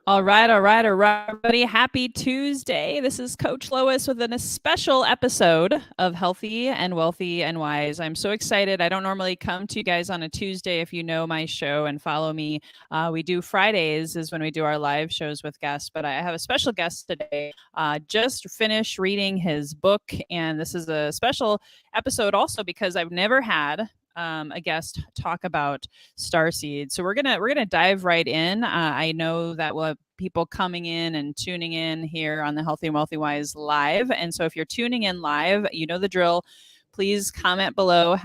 All right, everybody. Happy Tuesday. This is Coach Lois with a special episode of Healthy and Wealthy and Wise. I'm so excited. I don't normally come to you guys on a Tuesday if you know my show and follow me. We do Fridays is when we do our live shows with guests, but I have a special guest today. Just finished reading his book, and this is a special episode also because I've never had a guest talk about starseed. So we're gonna dive right in. I know that we'll have people coming in and tuning in here on the Healthy and Wealthy Wise live. And so if you're tuning in live, you know the drill. Please comment below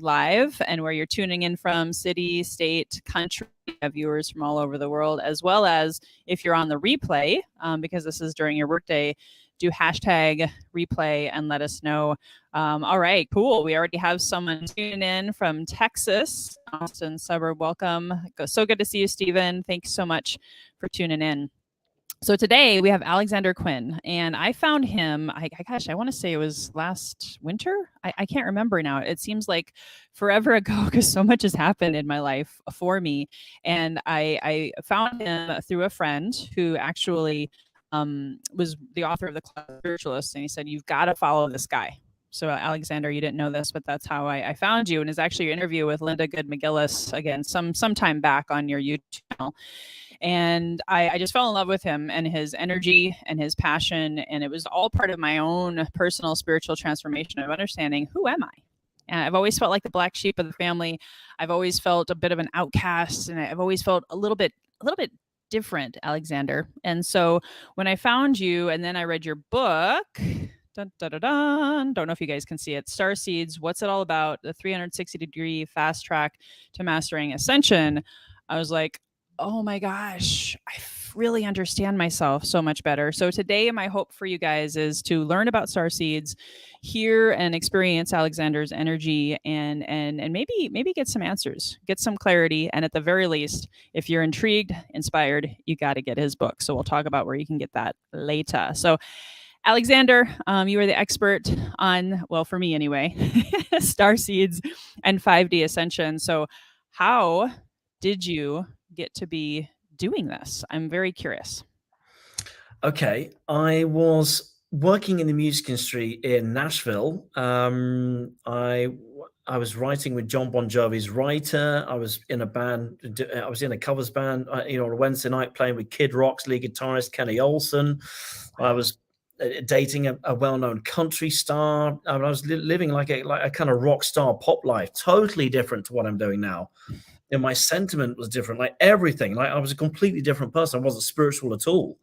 #live and where you're tuning in from, city, state, country. We have viewers from all over the world, as well as if you're on the replay, because this is during your workday, do #replay and let us know. All right, cool. We already have someone tuning in from Texas, Austin suburb. Welcome. So good to see you, Stephen. Thanks so much for tuning in. So today we have Alexander Quinn, and I found him, I want to say it was last winter. I can't remember now. It seems like forever ago because so much has happened in my life for me. And I found him through a friend who actually was the author of the Class of Spiritualists, and he said, you've got to follow this guy. So Alexander, you didn't know this, but that's how I found you. And it's actually your interview with Linda Good McGillis, again, some time back on your YouTube channel. And I just fell in love with him and his energy and his passion. And it was all part of my own personal spiritual transformation of understanding, who am I? And I've always felt like the black sheep of the family. I've always felt a bit of an outcast, and I've always felt a little bit different, Alexander. And so when I found you and then I read your book, dun, dun, dun, dun, don't know if you guys can see it, Starseeds, What's It All About? The 360-degree fast track to mastering ascension. I was like, oh my gosh, I really understand myself so much better. So today my hope for you guys is to learn about starseeds, hear and experience Alexander's energy, and maybe get some answers, get some clarity. And at the very least, if you're intrigued, inspired, you got to get his book. So we'll talk about where you can get that later. So Alexander, you are the expert on, well, for me anyway, starseeds and 5D ascension. So how did you get to be doing this? I'm very curious. Okay, I was working in the music industry in Nashville. I was writing with John Bon Jovi's writer. I was in a band. I was in a covers band. On a Wednesday night playing with Kid Rock's lead guitarist Kenny Olson. I was dating a well-known country star. I was living like a kind of rock star pop life, totally different to what I'm doing now. And my sentiment was different, like everything. Like I was a completely different person. I wasn't spiritual at all.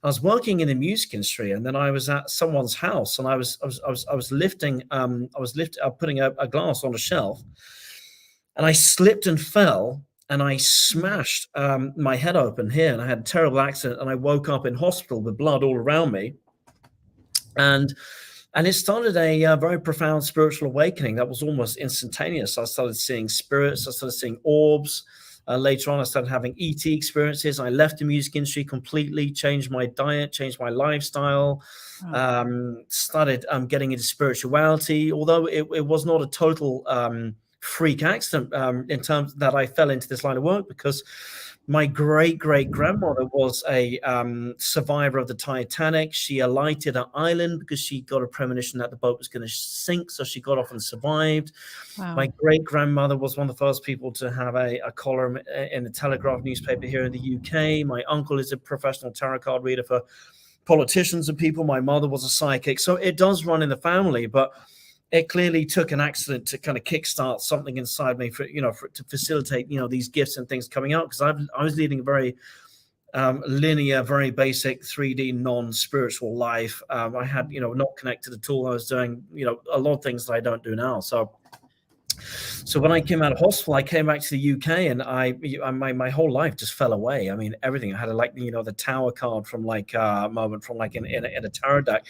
I was working in the music industry, and then I was at someone's house, and I was putting a glass on a shelf, and I slipped and fell, and I smashed my head open here, and I had a terrible accident, and I woke up in hospital with blood all around me, and it started a very profound spiritual awakening that was almost instantaneous. I started seeing spirits. I started seeing orbs. Later on, I started having ET experiences. I left the music industry completely, changed my diet, changed my lifestyle, started getting into spirituality, although it was not a total freak accident in terms that I fell into this line of work, because my great-great-grandmother was a survivor of the Titanic. She alighted an island because she got a premonition that the boat was going to sink, so she got off and survived. Wow. My great-grandmother was one of the first people to have a column in the Telegraph newspaper here in the UK. My uncle is a professional tarot card reader for politicians and people. My mother was a psychic. So it does run in the family, but it clearly took an accident to kind of kickstart something inside me to facilitate, these gifts and things coming out. Because I was leading a very linear, very basic 3D non-spiritual life. I had, not connected at all. I was doing, a lot of things that I don't do now. So when I came out of hospital, I came back to the UK, and my whole life just fell away. I mean, everything. I had the tower card from a moment from in a tarot deck,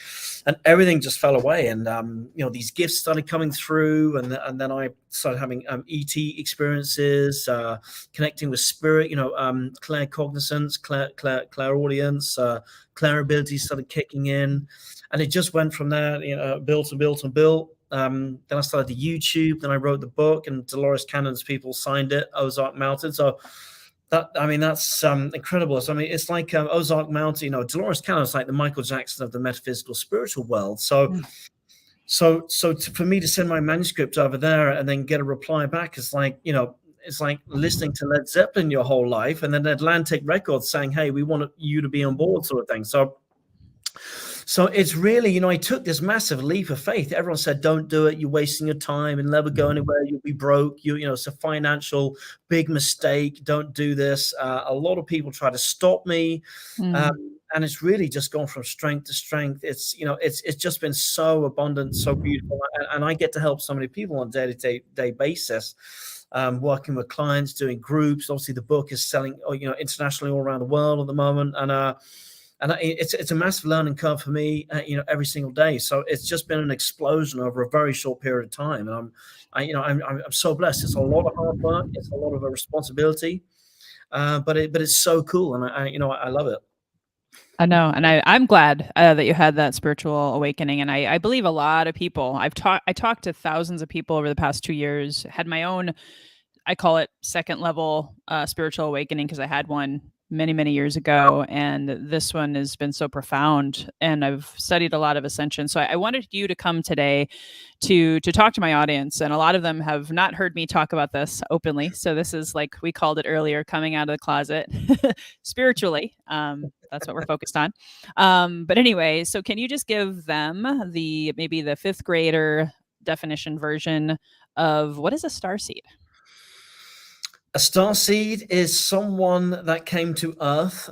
and everything just fell away. And these gifts started coming through, and then I started having ET experiences, connecting with spirit. Claircognizance, clairaudience, clairability started kicking in, and it just went from there. Built and built and built. Then I started the YouTube, then I wrote the book, and Dolores Cannon's people signed it, Ozark Mountain. So That's incredible. So, I mean, it's like Ozark Mountain. Dolores Cannon is like the Michael Jackson of the metaphysical spiritual world. So, Mm. for me to send my manuscript over there and then get a reply back is like, it's like listening to Led Zeppelin your whole life, and then Atlantic Records saying, "Hey, we want you to be on board," sort of thing. So it's really, I took this massive leap of faith. Everyone said, "Don't do it. You're wasting your time and never go anywhere. You'll be broke. It's a financial big mistake. Don't do this." A lot of people try to stop me. And it's really just gone from strength to strength. It's just been so abundant, so beautiful. And I get to help so many people on a day-to-day basis. Working with clients, doing groups. Obviously, the book is selling, internationally all around the world at the moment. And it's a massive learning curve for me, every single day. So it's just been an explosion over a very short period of time. And I'm so blessed. It's a lot of hard work. It's a lot of a responsibility, but it's so cool, and I love it. I know, and I'm glad that you had that spiritual awakening, and I believe a lot of people. I talked to thousands of people over the past 2 years. Had my own, I call it second level spiritual awakening, because I had one many years ago, and this one has been so profound. And I've studied a lot of ascension, so I wanted you to come today to talk to my audience, and a lot of them have not heard me talk about this openly. So this is, like we called it earlier, coming out of the closet spiritually. That's what we're focused on. But anyway, so can you just give them maybe the fifth grader definition version of what is a starseed? A starseed is someone that came to Earth,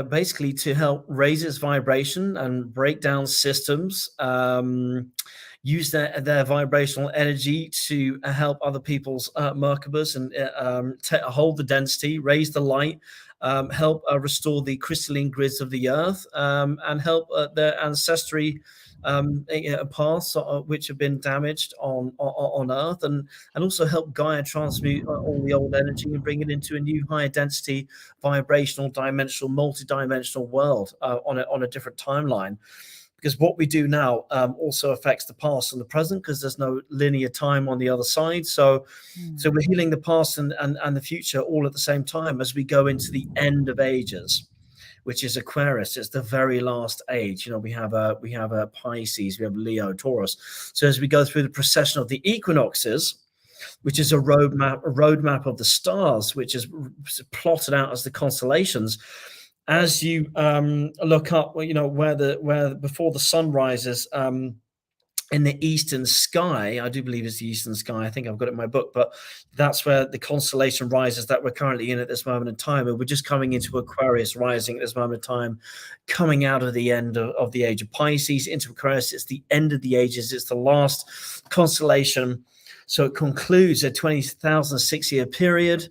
basically to help raise its vibration and break down systems, use their vibrational energy to help other people's Merkabas, and hold the density, raise the light, help restore the crystalline grids of the Earth, and help their ancestry paths which have been damaged on Earth, and also help Gaia transmute all the old energy and bring it into a new higher density, vibrational, dimensional, multi-dimensional world on a different timeline. Because what we do now also affects the past and the present, because there's no linear time on the other side. So we're healing the past and the future all at the same time as we go into the end of ages, which is Aquarius. It's the very last age. We have a Pisces, we have Leo, Taurus. So as we go through the procession of the equinoxes, which is a roadmap of the stars, which is plotted out as the constellations. As you look up, where before the sun rises, in the eastern sky, I do believe it's the eastern sky. I think I've got it in my book, but that's where the constellation rises that we're currently in at this moment in time. And we're just coming into Aquarius rising at this moment in time, coming out of the end of the age of Pisces into Aquarius. It's the end of the ages. It's the last constellation. So it concludes a 20,006-year period.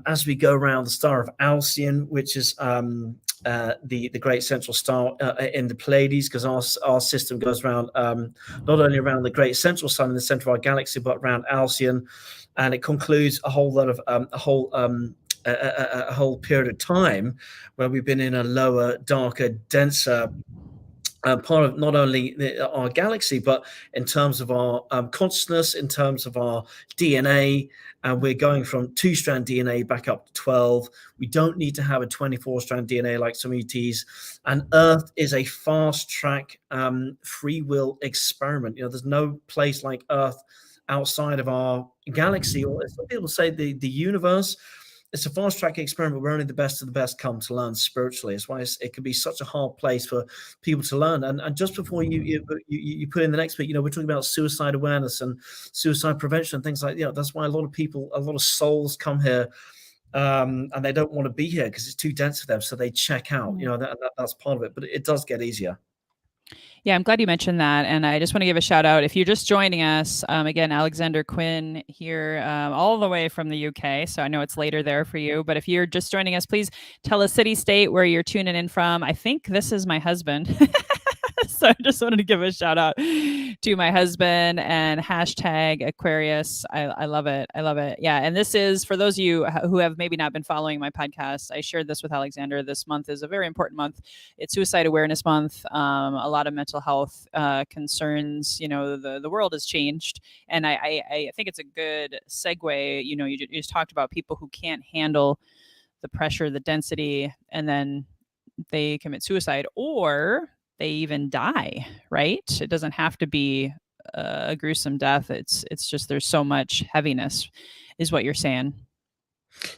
As we go around the star of Alcyon, which is the great central star in the Pleiades, because our system goes around not only around the great central sun in the center of our galaxy, but around Alcyon, and it concludes a whole lot of a whole period of time where we've been in a lower, darker, denser part of not only our galaxy, but in terms of our consciousness, in terms of our DNA. And we're going from 2-strand DNA back up to 12. We don't need to have a 24-strand DNA like some ETs. And Earth is a fast-track free will experiment. There's no place like Earth outside of our galaxy, or some people say the universe. It's a fast-track experiment where only the best of the best come to learn spiritually. That's why it can be such a hard place for people to learn. And just before you put in the next bit, we're talking about suicide awareness and suicide prevention and things like that. That's why a lot of souls come here, and they don't want to be here because it's too dense for them. So they check out. That's part of it. But it does get easier. Yeah, I'm glad you mentioned that. And I just want to give a shout out. If you're just joining us, again, Alexander Quinn here, all the way from the UK. So I know it's later there for you. But if you're just joining us, please tell us city, state where you're tuning in from. I think this is my husband. So I just wanted to give a shout out to my husband and hashtag Aquarius. I love it. I love it. Yeah. And this is for those of you who have maybe not been following my podcast. I shared this with Alexander. This month is a very important month. It's Suicide Awareness Month. A lot of mental health concerns. You know, the world has changed, and I think it's a good segue. You know, you just talked about people who can't handle the pressure, the density, and then they commit suicide or they even die, right? It doesn't have to be a gruesome death. It's just there's so much heaviness, is what you're saying.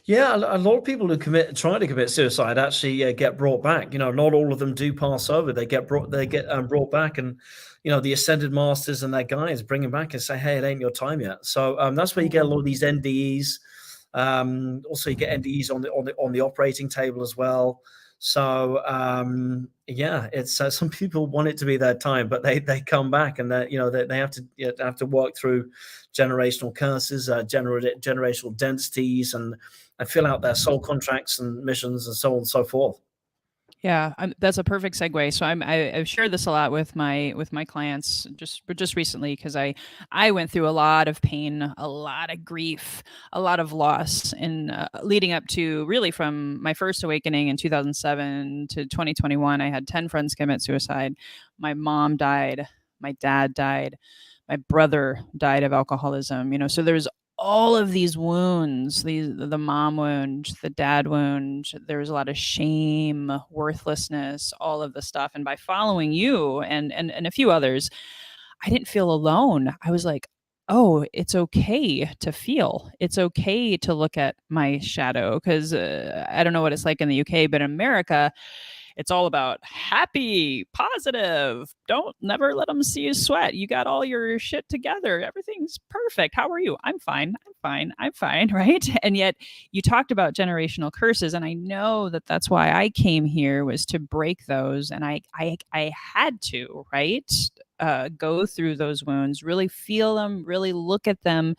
Yeah, a lot of people who try to commit suicide actually get brought back. You know, not all of them do pass over. They get brought back, and you know, the ascended masters and their guides bring them back and say, "Hey, it ain't your time yet." So that's where you get a lot of these NDEs. Also, you get NDEs on the operating table as well. So yeah, it's some people want it to be their time, but they come back, and they have to work through generational curses, generational densities, and fill out their soul contracts and missions and so on and so forth. Yeah, that's a perfect segue. So I've shared this a lot with my clients just recently because I went through a lot of pain, a lot of grief, a lot of loss, in leading up to really from my first awakening in 2007 to 2021. I had 10 friends commit suicide. My mom died. My dad died. My brother died of alcoholism. You know, so there's all of these wounds, the mom wound, the dad wound. There was a lot of shame, worthlessness, all of the stuff. And by following you and a few others, I didn't feel alone. I was like, oh, it's okay to feel. It's okay to look at my shadow, because I don't know what it's like in the UK, but in America, it's all about happy, positive. Don't never let them see you sweat. You got all your shit together. Everything's perfect. How are you? I'm fine. I'm fine. I'm fine. Right. And yet you talked about generational curses. And I know that that's why I came here, was to break those. And I had to, right. Go through those wounds, really feel them, really look at them,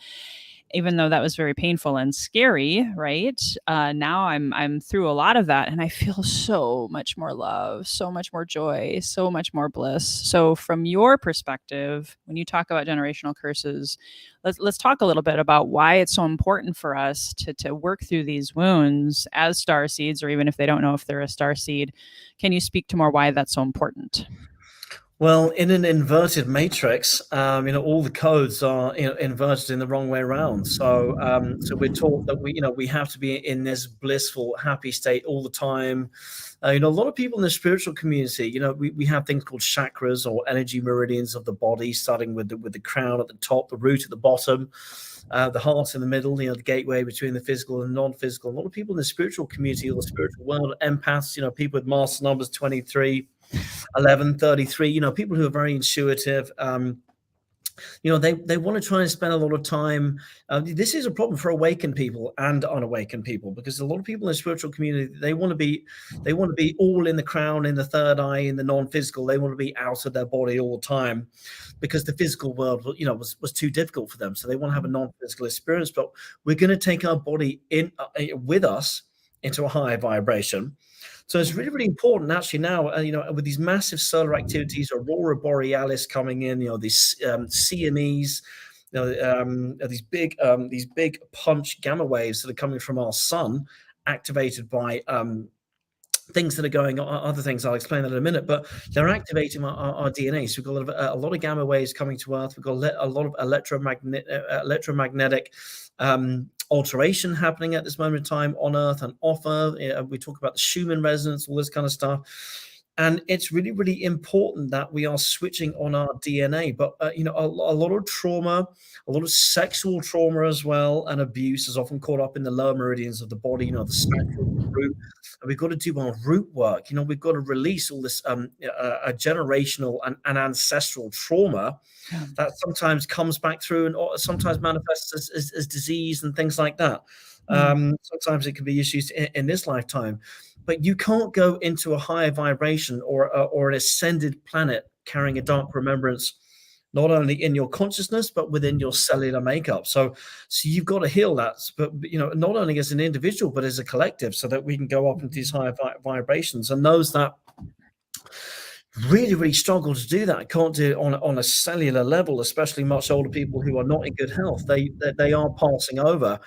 even though that was very painful and scary, right? Now I'm through a lot of that, and I feel so much more love, so much more joy, so much more bliss. So, from your perspective, when you talk about generational curses, let's talk a little bit about why it's so important for us to work through these wounds as star seeds, or even if they don't know if they're a star seed. Can you speak to more why that's so important? Well, in an inverted matrix, all the codes are inverted in the wrong way around. So, so we're taught that we have to be in this blissful, happy state all the time. A lot of people in the spiritual community, we have things called chakras, or energy meridians of the body, starting with the crown at the top, the root at the bottom, the heart in the middle, the gateway between the physical and non-physical. A lot of people in the spiritual community, or the spiritual world, empaths, people with master numbers 23. 11, 33, people who are very intuitive, they want to try and spend a lot of time. This is a problem for awakened people and unawakened people, because a lot of people in the spiritual community, they want to be all in the crown, in the third eye, in the non-physical. They want to be out of their body all the time, because the physical world, was too difficult for them. So they want to have a non-physical experience. But we're going to take our body in with us into a higher vibration. So it's really, really important actually now, with these massive solar activities, Aurora Borealis coming in, these CMEs, these big punch gamma waves that are coming from our sun, activated by things that are going on, other things I'll explain that in a minute, but they're activating our DNA. So we've got a lot of gamma waves coming to Earth. We've got a lot of electromagnetic alteration happening at this moment in time on Earth and off Earth. We talk about the Schumann resonance, all this kind of stuff. And it's really, really important that we are switching on our DNA. But, a lot of trauma, a lot of sexual trauma as well, and abuse is often caught up in the lower meridians of the body, the sacral root. And we've got to do our root work. We've got to release all this generational and ancestral trauma that sometimes comes back through and sometimes manifests as disease and things like that. Sometimes it can be issues in this lifetime. But you can't go into a higher vibration or an ascended planet carrying a dark remembrance, not only in your consciousness, but within your cellular makeup. So you've got to heal that, but not only as an individual, but as a collective, so that we can go up into these higher vibrations. And those that really, really struggle to do that. Can't do it on a cellular level, especially much older people who are not in good health. They are passing over.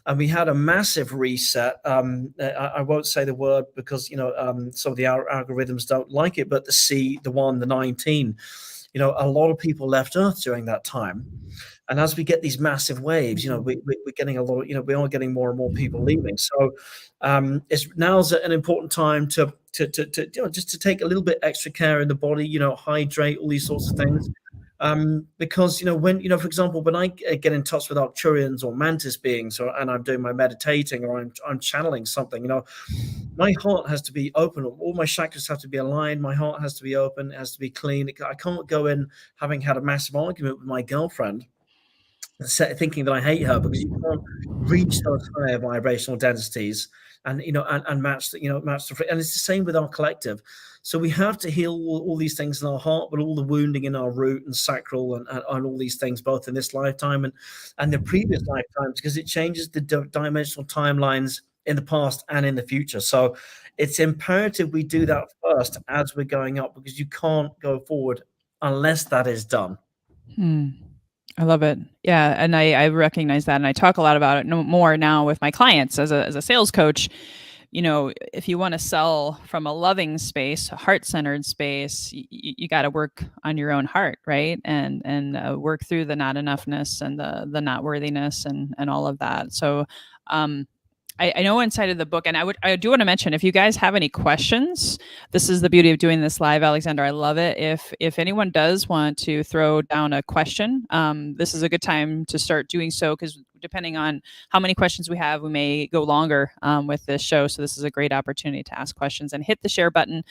And we had a massive reset. I won't say the word because, some of the algorithms don't like it, but the 19, a lot of people left Earth during that time. And as we get these massive waves, we're getting a lot of, we are getting more and more people leaving. So it's now's an important time to just to take a little bit extra care in the body, hydrate, all these sorts of things. Because when for example, when I get in touch with Arcturians or mantis beings, and I'm doing my meditating or I'm channeling something, my heart has to be open. All my chakras have to be aligned. My heart has to be open. It has to be clean. I can't go in having had a massive argument with my girlfriend, thinking that I hate her, because you can't reach those higher vibrational densities and match the and it's the same with our collective. So we have to heal all these things in our heart, but all the wounding in our root and sacral and all these things, both in this lifetime and the previous lifetimes, because it changes the dimensional timelines in the past and in the future. So it's imperative we do that first as we're going up, because you can't go forward unless that is done. I love it. Yeah. And I recognize that. And I talk a lot about it more now with my clients as a sales coach. If you want to sell from a loving space, a heart-centered space, you got to work on your own heart, right? And work through the not enoughness and the not worthiness and all of that. So, I know inside of the book, and I do want to mention, if you guys have any questions, this is the beauty of doing this live, Alexander. I love it. If anyone does want to throw down a question, this is a good time to start doing so, because depending on how many questions we have, we may go longer with this show. So this is a great opportunity to ask questions, and hit the share button.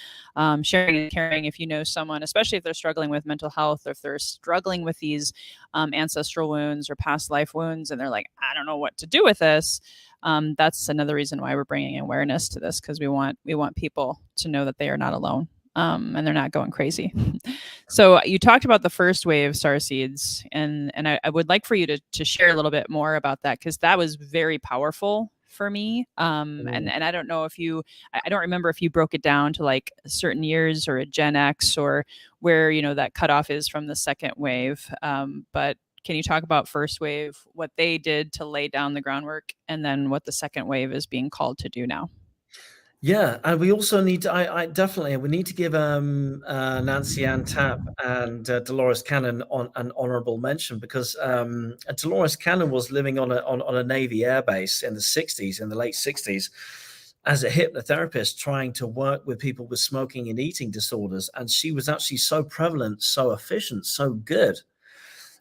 Sharing and caring, if you know someone, especially if they're struggling with mental health, or if they're struggling with these ancestral wounds or past life wounds, and they're like, I don't know what to do with this. That's another reason why we're bringing awareness to this, because we want people to know that they are not alone, and they're not going crazy. So you talked about the first wave starseeds, and I would like for you to share a little bit more about that, because that was very powerful for me. And I don't know if I don't remember if you broke it down to like certain years or a Gen X, or where that cutoff is from the second wave. But can you talk about first wave, what they did to lay down the groundwork, and then what the second wave is being called to do now? Yeah, and we also need to. I definitely we need to give Nancy Ann Tapp and Dolores Cannon an honourable mention, because Dolores Cannon was living on a Navy airbase in the '60s, in the late '60s, as a hypnotherapist, trying to work with people with smoking and eating disorders, and she was actually so prevalent, so efficient, so good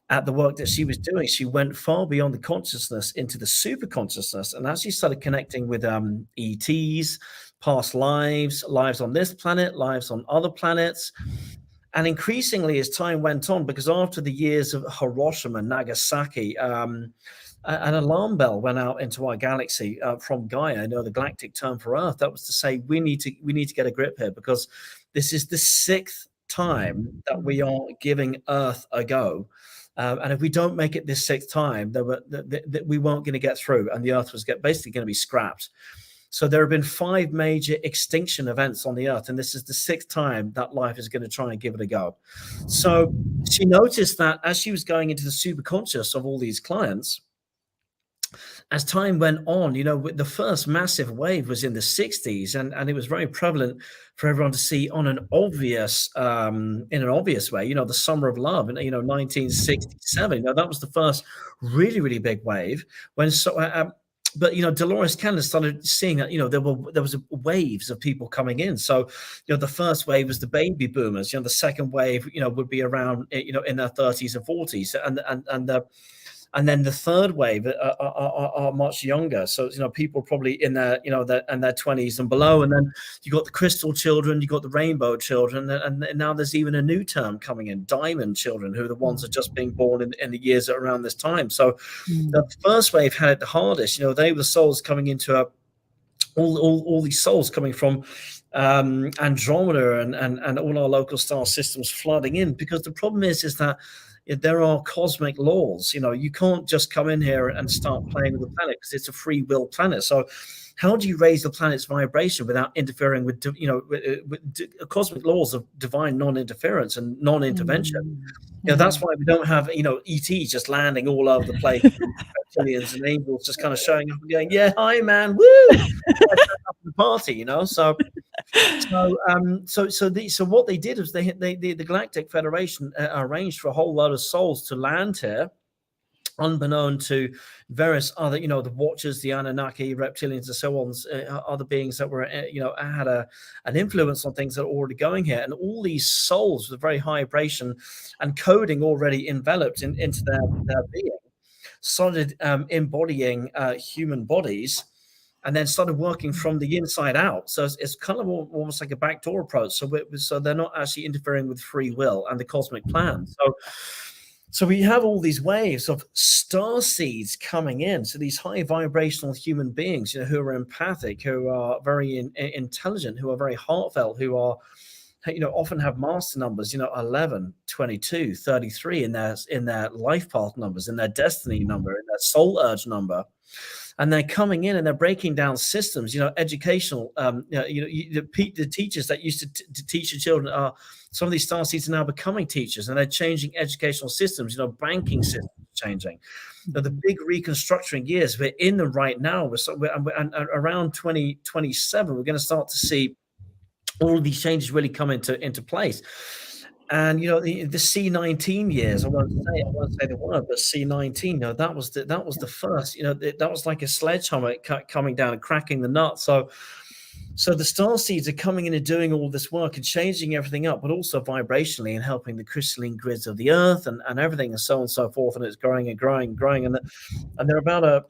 at the work that she was doing. She went far beyond the consciousness into the super consciousness, and as she started connecting with ETs, past lives on this planet, lives on other planets, and increasingly as time went on, because after the years of Hiroshima and Nagasaki, an alarm bell went out into our galaxy from Gaia, the Galactic term for Earth. That was to say, we need to get a grip here, because this is the 6th time that we are giving Earth a go. And if we don't make it this 6th time, we weren't going to get through, and the Earth was basically going to be scrapped. So there have been 5 major extinction events on the Earth, and this is the 6th time that life is going to try and give it a go. So she noticed that as she was going into the superconscious of all these clients, as time went on, the first massive wave was in the 60s, and it was very prevalent for everyone to see in an obvious way, the Summer of Love, and 1967. That was the first really, really big wave. But Dolores Cannon started seeing that there was waves of people coming in. So the first wave was the baby boomers. The second wave would be around in their 30s and 40s, and then the third wave are much younger. So people probably in their in their 20s and below. And then you got the crystal children, you got the rainbow children, and now there's even a new term coming in, diamond children, who are the ones that are just being born in the years around this time. So the first wave had it the hardest. They were the souls coming into all these souls coming from Andromeda and all our local star systems flooding in, because the problem is that there are cosmic laws. You can't just come in here and start playing with the planet, because it's a free will planet. So how do you raise the planet's vibration without interfering with cosmic laws of divine non-interference and non-intervention? That's why we don't have ETs just landing all over the place, reptilians and angels just kind of showing up and going, yeah, hi man, woo, the party. So what they did was the Galactic Federation arranged for a whole load of souls to land here, unbeknown to various other, the Watchers, the Anunnaki, reptilians, and so on, other beings that were, had an influence on things that are already going here. And all these souls with very high vibration and coding already enveloped into their being started embodying human bodies, and then started working from the inside out. So it's kind of almost like a backdoor approach. So they're not actually interfering with free will and the cosmic plan. So we have all these waves of star seeds coming in. So these high vibrational human beings, who are empathic, who are very intelligent, who are very heartfelt, who are, often have master numbers, 11, 22, 33 in their life path numbers, in their destiny number, in their soul urge number. And they're coming in and they're breaking down systems, educational, the teachers that used to teach the children are, some of these starseeds are now becoming teachers, and they're changing educational systems, banking systems changing. The big reconstructing years, we're in them right now. And around 2027, we're going to start to see all of these changes really come into place. And the C19 years, I won't say the word, but C19, that was the first, that was like a sledgehammer coming down and cracking the nut. So the star seeds are coming in and doing all this work and changing everything up, but also vibrationally, and helping the crystalline grids of the earth and everything, and so on and so forth. And it's growing and growing and growing. And they're about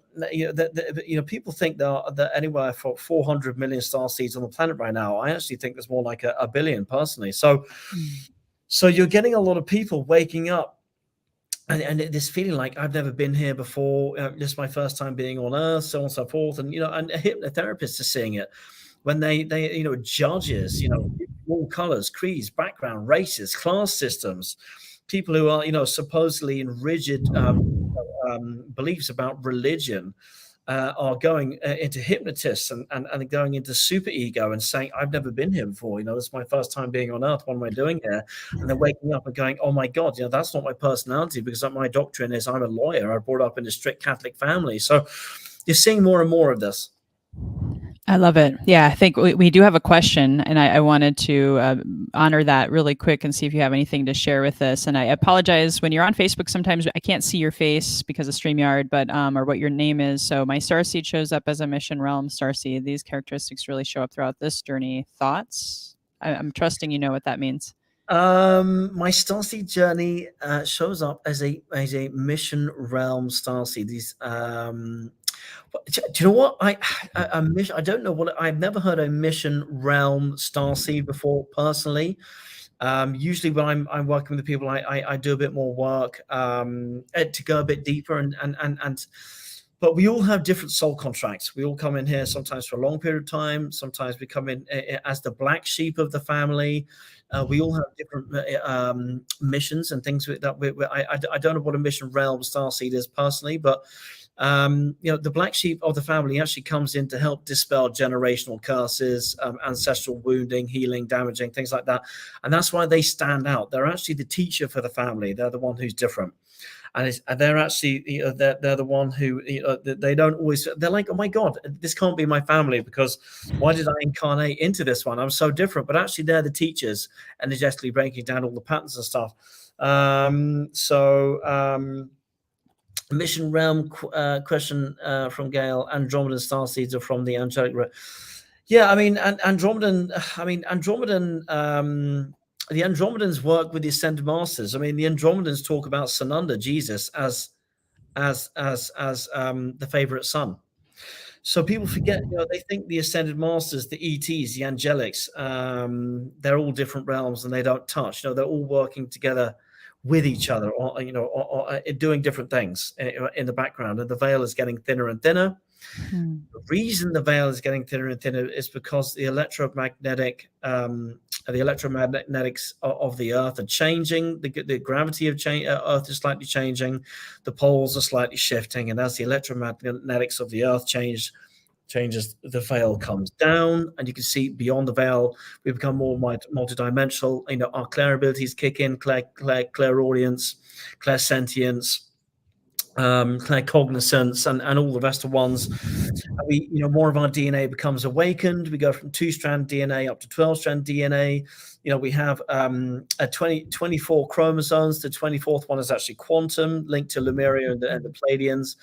people think there are anywhere for 400 million star seeds on the planet right now. I actually think there's more like a billion personally. So you're getting a lot of people waking up and this feeling like, I've never been here before. This is my first time being on Earth, so on and so forth. And, and hypnotherapists are seeing it when they judges, all colors, creeds, background, races, class systems, people who are, supposedly in rigid beliefs about religion, are going into hypnotists and going into super ego and saying, I've never been here before. This is my first time being on Earth. What am I doing here? And they're waking up and going, oh my God, that's not my personality, because my doctrine is I'm a lawyer. I brought up in a strict Catholic family. So you're seeing more and more of this. I love it. Yeah, I think we do have a question, and I wanted to honor that really quick and see if you have anything to share with us. And I apologize, when you're on Facebook, sometimes I can't see your face because of StreamYard, but or what your name is. So my starseed shows up as a mission realm starseed. These characteristics really show up throughout this journey. Thoughts? I'm trusting you know what that means. My starseed journey shows up as a mission realm starseed. These do you know what I don't know what I've never heard a mission realm starseed before personally. Usually when I'm working with the people, I do a bit more work to go a bit deeper and but we all have different soul contracts. We all come in here sometimes for a long period of time. Sometimes we come in as the black sheep of the family. We all have different missions and things that I don't know what a mission realm starseed is personally, but the black sheep of the family actually comes in to help dispel generational curses, ancestral wounding, healing, damaging, things like that. And that's why they stand out. They're actually the teacher for the family. They're the one who's different. And they're actually, they're the one who, they don't always, they're like, oh my God, this can't be my family, because why did I incarnate into this one? I'm so different. But actually they're the teachers, energetically breaking down all the patterns and stuff. Mission realm question from Gail. Andromedan starseeds are from the angelic. Yeah, Andromedan. The Andromedans work with the ascended masters. The Andromedans talk about Sananda, Jesus, as the favorite son. So people forget, they think the ascended masters, the ETs, the angelics, they're all different realms and they don't touch. They're all working together with each other, or doing different things in the background, and the veil is getting thinner and thinner. The reason the veil is getting thinner and thinner is because the electromagnetic the electromagnetics of the Earth are changing. The gravity of Earth is slightly changing. The poles are slightly shifting. And as the electromagnetics of the Earth changes, the veil comes down, and you can see beyond the veil, we become more multidimensional. Our clair abilities kick in, clairaudience, clairsentience, claircognizance, and all the rest of ones. We, more of our DNA becomes awakened. We go from 2-strand DNA up to 12-strand DNA. We have 24 chromosomes. The 24th one is actually quantum, linked to Lemuria and the Pleiadians.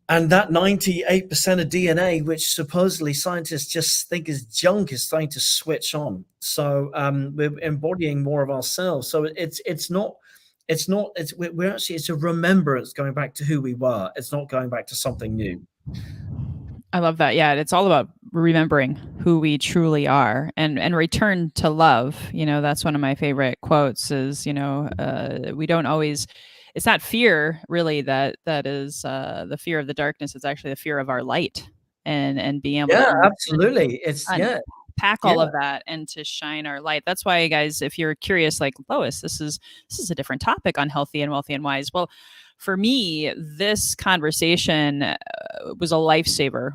And that 98% of DNA, which supposedly scientists just think is junk, is starting to switch on. So we're embodying more of ourselves. So it's a remembrance going back to who we were. It's not going back to something new. I love that. Yeah, it's all about remembering who we truly are and return to love. That's one of my favorite quotes is, we don't always, it's not fear really that is the fear of the darkness. It's actually the fear of our light and being able to absolutely. Pack all of that and to shine our light. That's why, guys, if you're curious, like Lois, this is a different topic on healthy and wealthy and wise. Well, for me, this conversation was a lifesaver.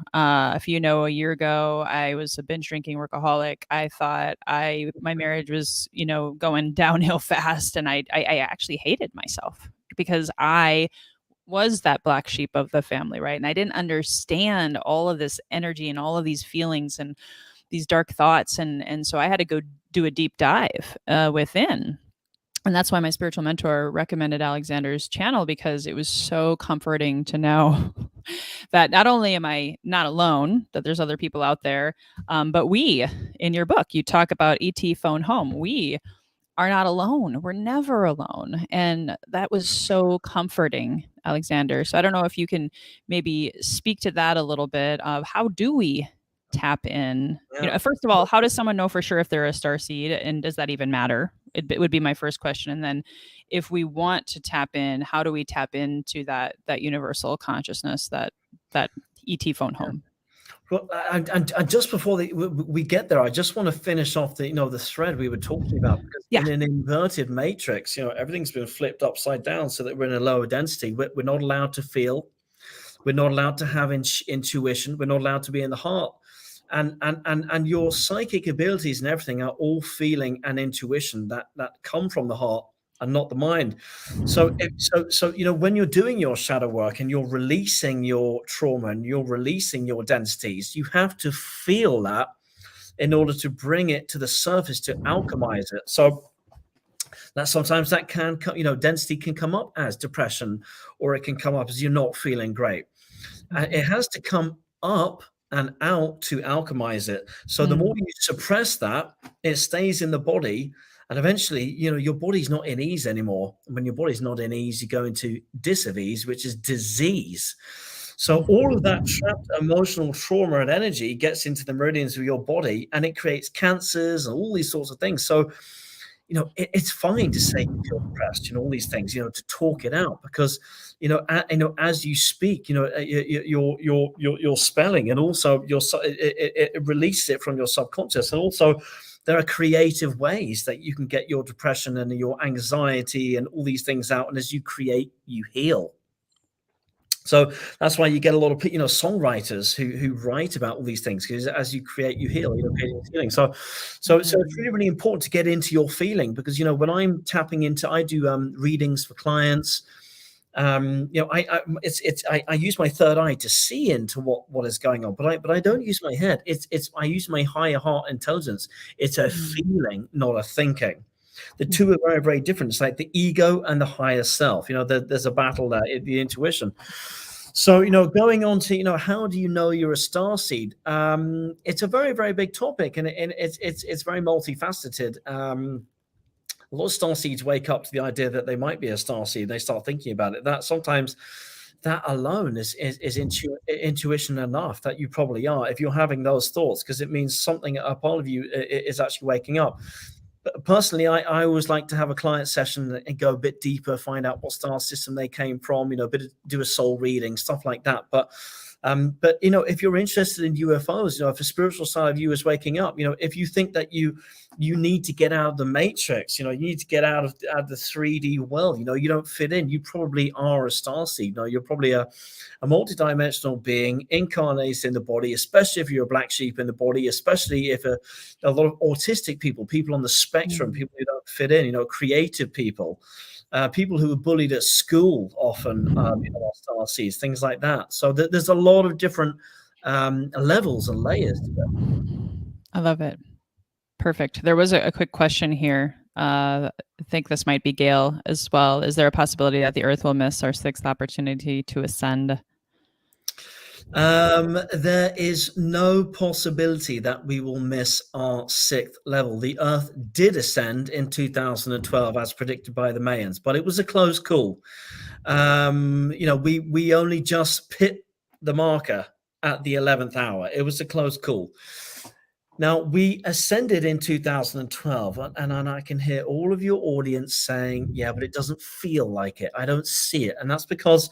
If a year ago, I was a binge drinking workaholic. I thought my marriage was, going downhill fast, and I actually hated myself because I was that black sheep of the family, right? And I didn't understand all of this energy and all of these feelings and these dark thoughts, and so I had to go do a deep dive within. And that's why my spiritual mentor recommended Alexander's channel, because it was so comforting to know that not only am I not alone, that there's other people out there, but in your book, you talk about ET phone home. We are not alone. We're never alone. And that was so comforting, Alexander. So I don't know if you can maybe speak to that a little bit of how do we tap in? First of all, how does someone know for sure if they're a starseed, and does that even matter? It would be my first question. And then if we want to tap in, how do we tap into that universal consciousness, that ET phone home? Well, and just before we get there, I just want to finish off the thread we were talking about, because in an inverted matrix, everything's been flipped upside down so that we're in a lower density. We're not allowed to feel. We're not allowed to have intuition. We're not allowed to be in the heart. And your psychic abilities and everything are all feeling and intuition that come from the heart and not the mind. So when you're doing your shadow work and you're releasing your trauma and you're releasing your densities, you have to feel that in order to bring it to the surface, to alchemize it. So that sometimes that can density can come up as depression, or it can come up as you're not feeling great. And it has to come up and out to alchemize it. So the more you suppress that, it stays in the body, and eventually, your body's not in ease anymore. And when your body's not in ease, you go into dis-ease, which is disease. So all of that trapped emotional trauma and energy gets into the meridians of your body, and it creates cancers and all these sorts of things. So it's fine to say you feel depressed, all these things, to talk it out, because as you speak, you're spelling, and also it releases it from your subconscious. And also there are creative ways that you can get your depression and your anxiety and all these things out. And as you create, you heal. So that's why you get a lot of songwriters who write about all these things, because as you create, you heal. Healing. So it's really, really important to get into your feeling, because when I'm tapping into, I do readings for clients. I use my third eye to see into what is going on, but I don't use my head. I use my higher heart intelligence. It's a feeling, not a thinking. The two are very, very different. It's like the ego and the higher self. There's a battle there, the intuition. So, going on to, how do you know you're a starseed? It's a very, very big topic, and it's very multifaceted. A lot of starseeds wake up to the idea that they might be a starseed. They start thinking about it. That sometimes that alone is intuition enough that you probably are, if you're having those thoughts, because it means something, a part of you is actually waking up. But personally, I always like to have a client session and go a bit deeper, find out what star system they came from, do a soul reading, stuff like that. But But if you're interested in UFOs, if the spiritual side of you is waking up, if you think that you need to get out of the matrix, you need to get out of the 3D world, you don't fit in. You probably are a starseed. You're probably a multidimensional being incarnated in the body, especially if you're a black sheep in the body, especially if a lot of autistic people on the spectrum, people who don't fit in, creative people. People who were bullied at school often are starseeds, things like that. So there's a lot of different levels and layers to it. I love it. Perfect. There was a quick question here. I think this might be Gail as well. Is there a possibility that the Earth will miss our 6th opportunity to ascend? There is no possibility that we will miss our 6th level. The Earth did ascend in 2012 as predicted by the Mayans, but it was a close call. We only just hit the marker at the 11th hour. It was a close call. Now, we ascended in 2012, and I can hear all of your audience saying, yeah, but it doesn't feel like it. I don't see it. And that's because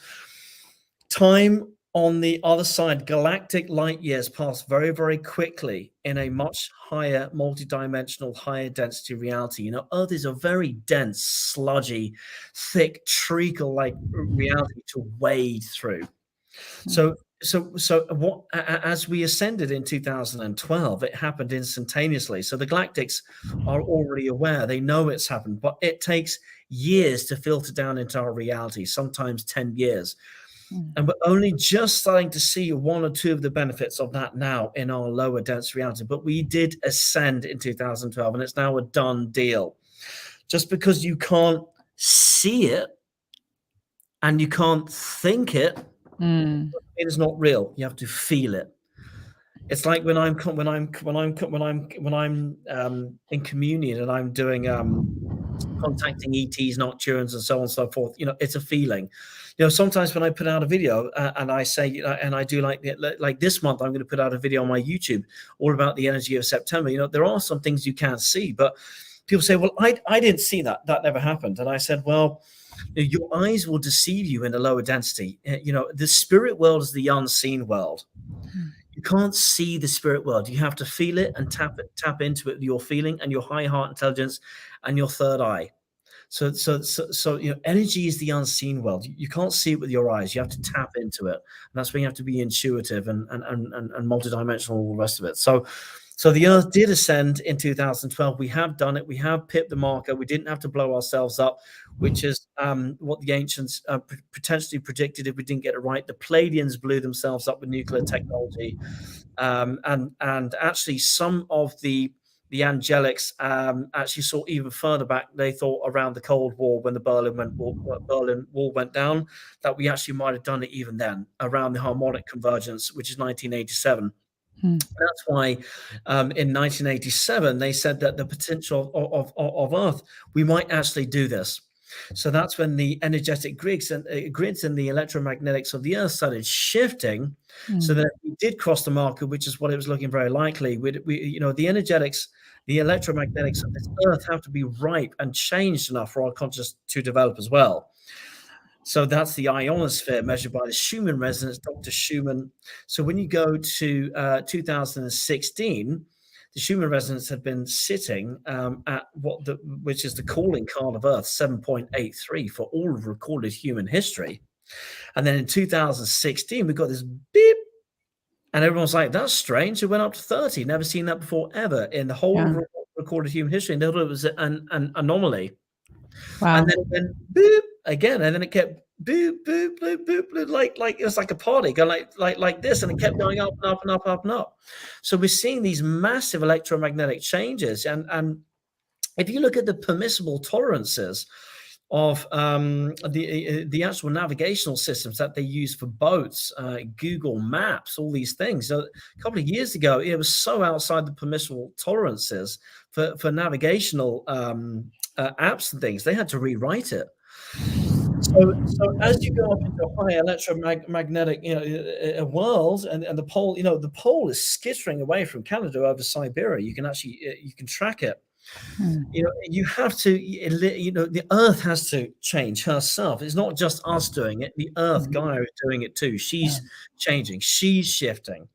time on the other side, galactic light years pass very, very quickly in a much higher multidimensional, higher density reality. Earth is a very dense, sludgy, thick, treacle-like reality to wade through. So what, as we ascended in 2012, it happened instantaneously. So the Galactics are already aware. They know it's happened, but it takes years to filter down into our reality, sometimes 10 years. And we're only just starting to see 1 or 2 of the benefits of that now in our lower dense reality. But we did ascend in 2012, and it's now a done deal. Just because you can't see it and you can't think it, it is not real. You have to feel it. It's like when I'm in communion and I'm doing contacting ETs, nocturnes, and so on and so forth. It's a feeling. Sometimes when I put out a video and I say, and I do like this month, I'm going to put out a video on my YouTube all about the energy of September. There are some things you can't see, but people say, well, I didn't see that. That never happened. And I said, well, your eyes will deceive you in a lower density. The spirit world is the unseen world. You can't see the spirit world. You have to feel it and tap into it with your feeling and your high heart intelligence and your third eye. So energy is the unseen world. You can't see it with your eyes. You have to tap into it. And that's when you have to be intuitive and multidimensional, all the rest of it. So the Earth did ascend in 2012. We have done it. We have pipped the marker. We didn't have to blow ourselves up, which is what the ancients potentially predicted if we didn't get it right. The Palladians blew themselves up with nuclear technology. And actually some of the angelics actually saw even further back. They thought around the Cold War, when the Berlin Wall went down, that we actually might have done it even then, around the harmonic convergence, which is 1987. That's why in 1987 they said that the potential of Earth, we might actually do this. So that's when the energetic grids and the electromagnetics of the Earth started shifting. So that we did cross the marker, which is what it was looking very likely. The energetics, the electromagnetics of this Earth have to be ripe and changed enough for our consciousness to develop as well. So that's the ionosphere measured by the Schumann resonance, Dr. Schumann. So when you go to 2016, the Schumann resonance had been sitting at which is the calling card of Earth, 7.83 for all of recorded human history. And then in 2016, we got this beep, and everyone's like, that's strange. It went up to 30. Never seen that before, ever, in the whole of recorded human history. And they thought it was an anomaly. Wow. And then it went boop again, and then it kept boop, boop, boop, boop, boop, like it was like a party, going like this, and it kept going up and up and up, up and up. So we're seeing these massive electromagnetic changes, and if you look at the permissible tolerances of the actual navigational systems that they use for boats, Google Maps, all these things. So a couple of years ago, it was so outside the permissible tolerances for navigational apps and things, they had to rewrite it. So as you go up into a high electromagnetic world, and the pole, the pole is skittering away from Canada over Siberia. You can actually you can track it. You know, you have to, you know, the earth has to change herself. It's not just us doing it. The earth Gaia is doing it too. She's changing, she's shifting.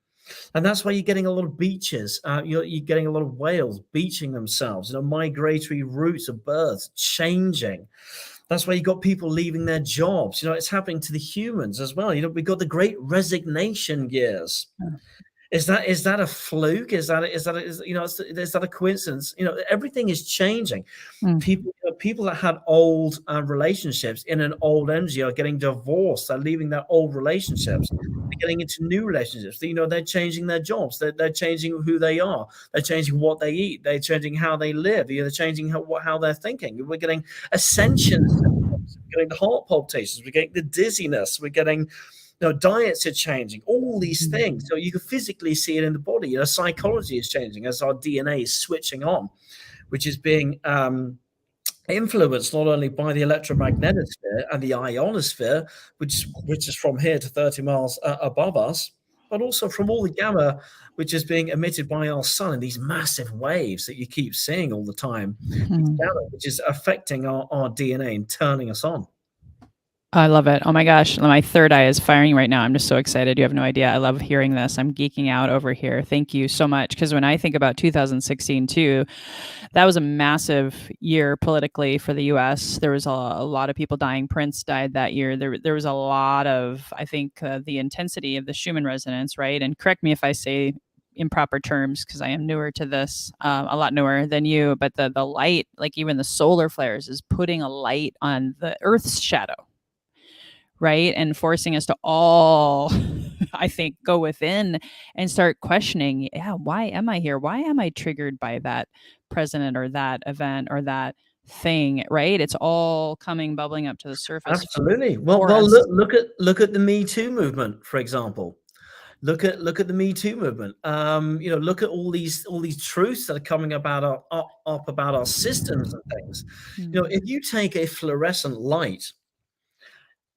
And that's why you're getting a lot of beaches. You're getting a lot of whales beaching themselves. You know, migratory routes of birds changing. That's why you got people leaving their jobs. You know, it's happening to the humans as well. You know, we've got the Great Resignation years. Is that a fluke? Is that a coincidence? You know, everything is changing. People that had old relationships in an old energy are getting divorced. They're leaving their old relationships. They're getting into new relationships. You know, they're changing their jobs. They're changing who they are. They're changing what they eat. They're changing how they live. You know, they're changing how they're thinking. We're getting ascensions. We're getting the heart palpitations. We're getting the dizziness. We're getting, you know, diets are changing, all these things. So you can physically see it in the body. You know, psychology is changing as our DNA is switching on, which is being influenced not only by the electromagnetic sphere and the ionosphere, which is from here to 30 miles above us, but also from all the gamma, which is being emitted by our sun in these massive waves that you keep seeing all the time, gamma, which is affecting our DNA and turning us on. I love it. Oh my gosh. My third eye is firing right now. I'm just so excited. You have no idea. I love hearing this. I'm geeking out over here. Thank you so much. Because when I think about 2016 too, that was a massive year politically for the US. There was a lot of people dying. Prince died that year. There was a lot of, I think, the intensity of the Schumann resonance, right? And correct me if I say improper terms because I am newer to this, a lot newer than you, but the light, like even the solar flares, is putting a light on the Earth's shadow, right? And forcing us to all, I think, go within and start questioning, yeah, why am I here? Why am I triggered by that president or that event or that thing, right? It's all coming bubbling up to the surface. Absolutely. Well, look at the Me Too movement, for example. Look at the Me Too movement. You know, look at all these truths that are coming about up about our systems and things. You know, if you take a fluorescent light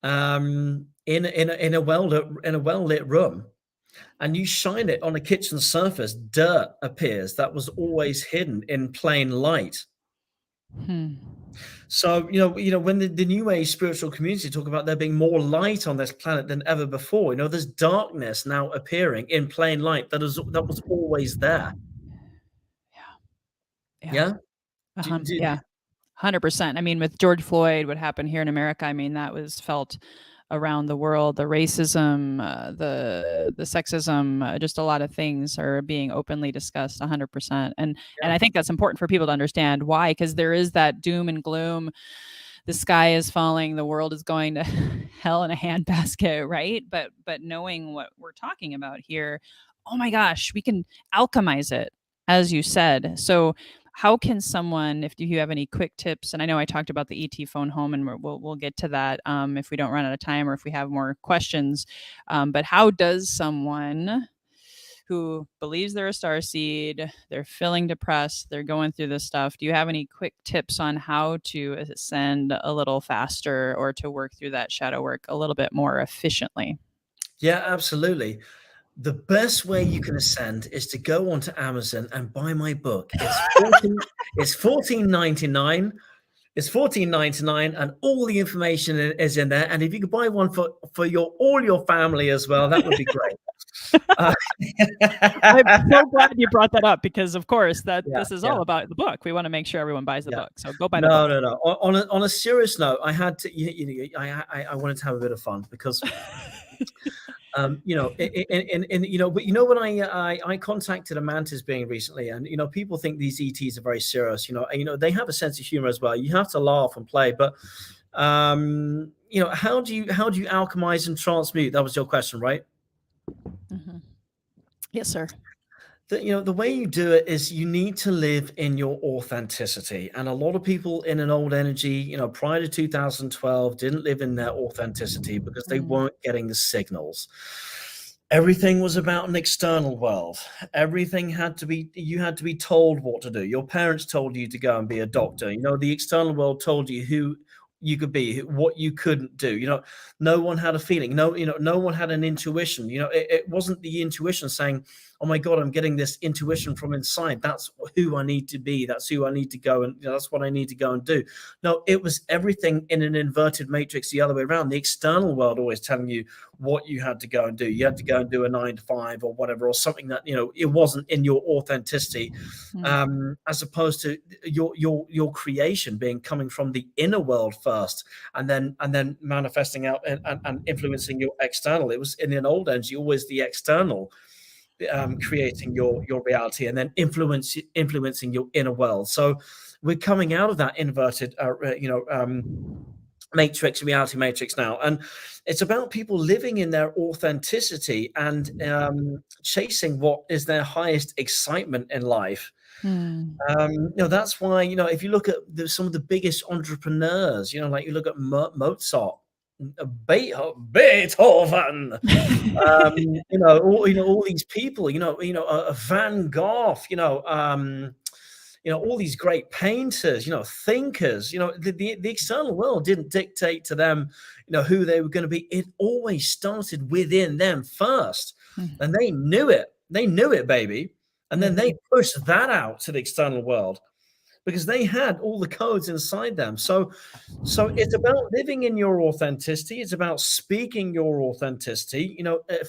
in a well lit room, and you shine it on a kitchen surface, dirt appears that was always hidden in plain light. So you know when the New Age spiritual community talk about there being more light on this planet than ever before, you know, there's darkness now appearing in plain light that was always there. Yeah. Yeah. 100%. I mean, with George Floyd, what happened here in America, I mean, that was felt around the world. The racism, the sexism, just a lot of things are being openly discussed 100%. And I think that's important for people to understand why, because there is that doom and gloom. The sky is falling, the world is going to hell in a handbasket, right? But knowing what we're talking about here, oh my gosh, we can alchemize it, as you said. So how can someone, if you have any quick tips, and I know I talked about the ET phone home, and we'll get to that if we don't run out of time or if we have more questions, but how does someone who believes they're a starseed, they're feeling depressed, they're going through this stuff, do you have any quick tips on how to ascend a little faster or to work through that shadow work a little bit more efficiently? Yeah, absolutely. The best way you can ascend is to go onto Amazon and buy my book. It's $14.99. It's $14.99, and all the information is in there. And if you could buy one for all your family as well, that would be great. I'm so glad you brought that up because, of course, this is all about the book. We want to make sure everyone buys the book. So go buy the book. No. On a serious note, I had to. I wanted to have a bit of fun because. You know, but you know, when I contacted a mantis being recently, and you know, people think these ETs are very serious. You know, they have a sense of humor as well. You have to laugh and play, but you know, how do you alchemize and transmute? That was your question, right? Mm-hmm. Yes, sir. The way you do it is you need to live in your authenticity. And a lot of people in an old energy, you know, prior to 2012 didn't live in their authenticity because they weren't getting the signals. Everything was about an external world. Everything you had to be told what to do. Your parents told you to go and be a doctor. You know, the external world told you who you could be, what you couldn't do. You know, no one had a feeling. No one had an intuition. You know, it wasn't the intuition saying, oh my God, I'm getting this intuition from inside. That's who I need to be. That's who I need to go. And that's what I need to go and do. No, it was everything in an inverted matrix the other way around. The external world always telling you what you had to go and do. You had to go and do a 9 to 5 or whatever, or something that, it wasn't in your authenticity, as opposed to your creation being coming from the inner world first, and then manifesting out and influencing your external. It was in an old energy, always the external, creating your reality, and then influencing your inner world. So we're coming out of that inverted, reality matrix now, and it's about people living in their authenticity and chasing what is their highest excitement in life. That's why, if you look at some of the biggest entrepreneurs, like you look at Mozart, Beethoven, all these people, Van Gogh, all these great painters, thinkers, the external world didn't dictate to them, who they were going to be. It always started within them first, and they knew it, baby. And then they pushed that out to the external world because they had all the codes inside them. So it's about living in your authenticity. It's about speaking your authenticity,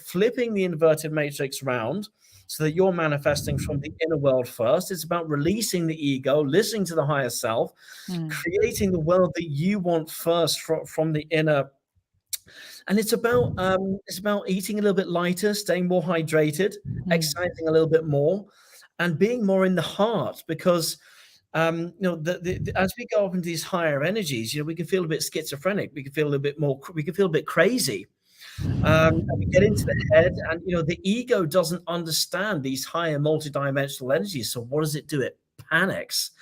flipping the inverted matrix round so that you're manifesting from the inner world first. It's about releasing the ego, listening to the higher self, creating the world that you want first from the inner. And it's about eating a little bit lighter, staying more hydrated, exercising a little bit more, and being more in the heart. Because as we go up into these higher energies, we can feel a bit schizophrenic. We can feel a little bit more. We can feel a bit crazy. And we get into the head, and the ego doesn't understand these higher multidimensional energies. So what does it do? It panics.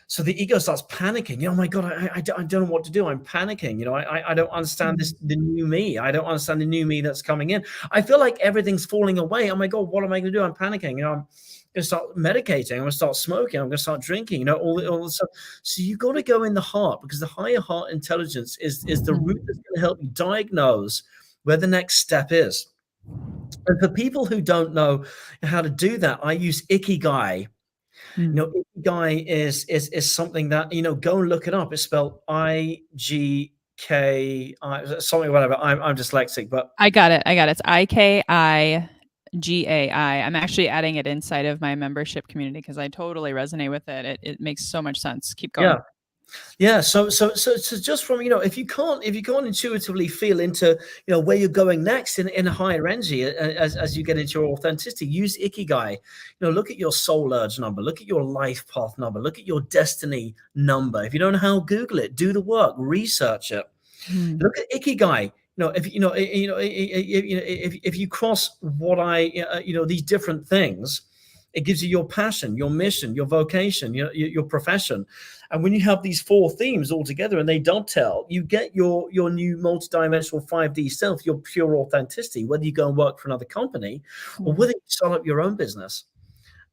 So the ego starts panicking. Oh my God, I don't know what to do. I'm panicking. I don't understand the new me. I don't understand the new me that's coming in. I feel like everything's falling away. Oh my God, what am I going to do? I'm panicking. I'm going to start medicating. I'm going to start smoking. I'm going to start drinking. All the stuff. So you got to go in the heart, because the higher heart intelligence is the root that's going to help you diagnose where the next step is. And for people who don't know how to do that, I use Ikigai. Ikigai is something that, go and look it up. It's spelled IGKI, something, whatever. I'm dyslexic, but I got it. It's IKIGAI. I'm actually adding it inside of my membership community because I totally resonate with it. It makes so much sense. Keep going. Yeah. So just from, if you can't intuitively feel into, where you're going next in a higher energy, as you get into your authenticity, use Ikigai. Look at your soul urge number, look at your life path number, look at your destiny number. If you don't know how, Google it, do the work, research it. Look at Ikigai. If you cross these different things, it gives you your passion, your mission, your vocation, your profession. And when you have these 4 themes all together and they dovetail, you get your new multidimensional 5D self, your pure authenticity, whether you go and work for another company or whether you start up your own business.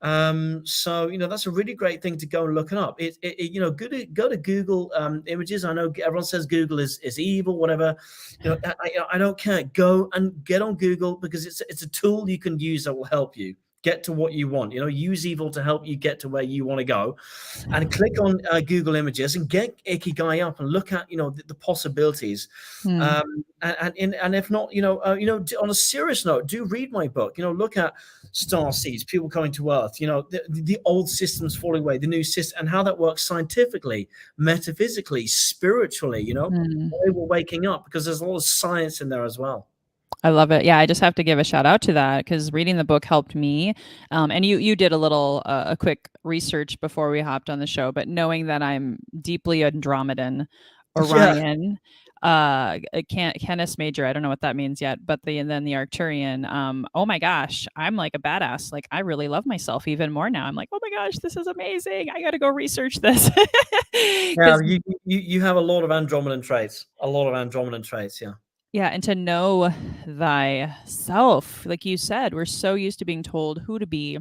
So that's a really great thing to go and look it up. Go to Google images. I know everyone says Google is evil, whatever. I don't care. Go and get on Google, because it's a tool you can use that will help you get to what you want. Use evil to help you get to where you want to go, and click on Google Images and get Ikigai up and look at the possibilities. And if not, on a serious note, do read my book. Look at star seeds, people coming to Earth. The old systems falling away, the new system, and how that works scientifically, metaphysically, spiritually. Why we're waking up, because there's a lot of science in there as well. I love it. Yeah, I just have to give a shout out to that, because reading the book helped me. And you did a quick research before we hopped on the show, but knowing that I'm deeply Andromedan, Orion, Canis Major, I don't know what that means yet, but then the Arcturian. Oh my gosh, I'm like a badass. Like, I really love myself even more now. I'm like, oh my gosh, this is amazing. I got to go research this. Yeah, you have a lot of Andromedan traits. Yeah. Yeah, and to know thyself, like you said, we're so used to being told who to be,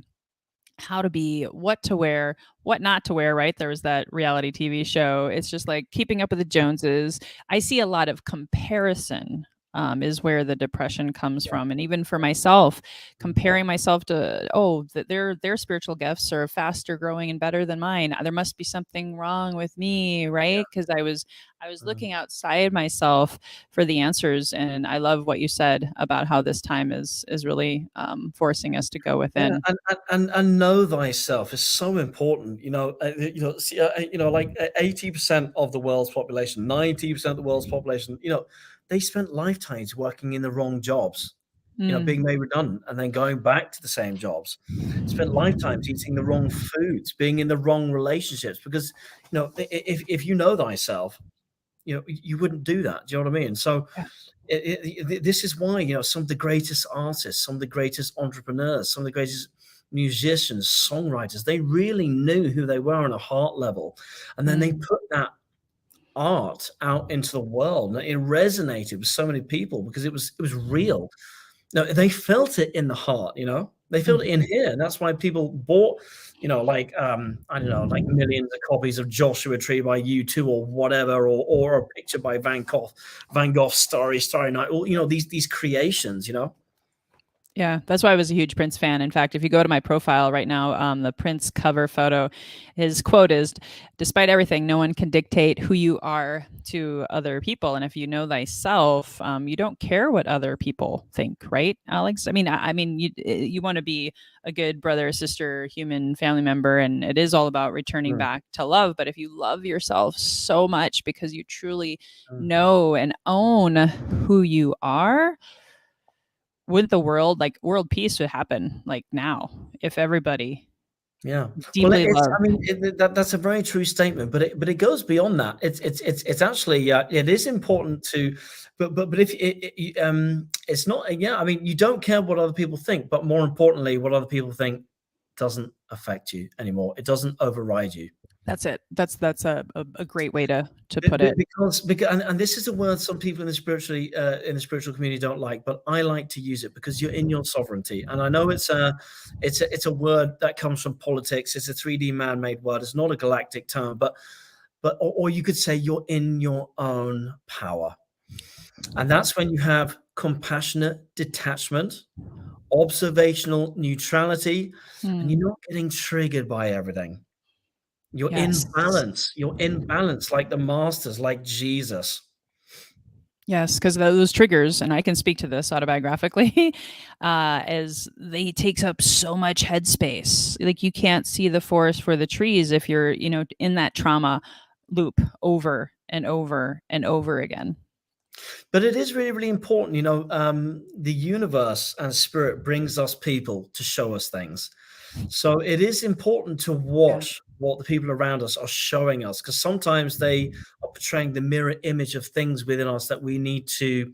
how to be, what to wear, what not to wear, right? There was that reality TV show. It's just like keeping up with the Joneses. I see a lot of comparison is where the depression comes from. And even for myself, comparing myself to, their spiritual gifts are faster growing and better than mine. There must be something wrong with me, right? Because I was looking outside myself for the answers. And I love what you said about how this time is really forcing us to go within. And know thyself is so important. Like 80% of the world's population, 90% of the world's population, they spent lifetimes working in the wrong jobs, being made redundant and then going back to the same jobs. Spent lifetimes eating the wrong foods, being in the wrong relationships, because if you know thyself, you wouldn't do that. Do you know what I mean? So this is why some of the greatest artists, some of the greatest entrepreneurs, some of the greatest musicians, songwriters, they really knew who they were on a heart level, and then they put that art out into the world, and it resonated with so many people because it was real. No, they felt it in the heart, they felt it in here, and that's why people bought I don't know, like millions of copies of Joshua Tree by U2 or whatever, or a picture by Van Gogh's Starry Night, or these creations. Yeah, that's why I was a huge Prince fan. In fact, if you go to my profile right now, the Prince cover photo, his quote is, "Despite everything, no one can dictate who you are to other people, and if you know thyself, you don't care what other people think." Right, Alex? I mean, you want to be a good brother, sister, human, family member, and it is all about returning back to love. But if you love yourself so much because you truly know and own who you are, would the world peace would happen like now if everybody deeply loved. That's a very true statement, but it goes beyond that. It's actually it is important to, but if it's not, you don't care what other people think, but more importantly, what other people think doesn't affect you anymore. It doesn't override you. That's it. That's a great way to put it. Because and this is a word some people in the spiritual community don't like, but I like to use it because you're in your sovereignty. And I know it's a word that comes from politics. It's a 3D man-made word. It's not a galactic term, but or you could say you're in your own power. And that's when you have compassionate detachment, observational neutrality, and you're not getting triggered by everything. You're in balance. You're in balance, like the masters, like Jesus. Yes, because those triggers, and I can speak to this autobiographically, as they takes up so much headspace. Like you can't see the forest for the trees if you're, in that trauma loop over and over and over again. But it is really, really important. The universe and spirit brings us people to show us things. So it is important to watch what the people around us are showing us, because sometimes they are portraying the mirror image of things within us that we need to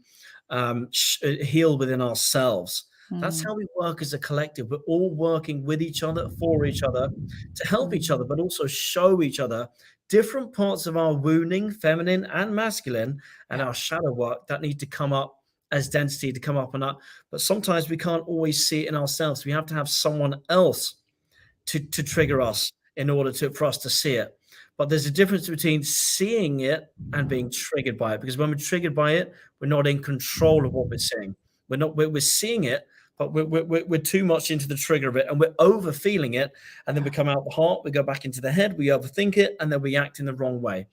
heal within ourselves. That's how we work as a collective. We're all working with each other, for each other, to help each other, but also show each other different parts of our wounding, feminine and masculine, and our shadow work that need to come up as density, to come up and up. But sometimes we can't always see it in ourselves. We have to have someone else to trigger us in order for us to see it. But there's a difference between seeing it and being triggered by it, because when we're triggered by it, we're not in control of what we're seeing. We're seeing it, but we're too much into the trigger of it, and we're over feeling it, and then we come out the heart, we go back into the head, we overthink it, and then we act in the wrong way.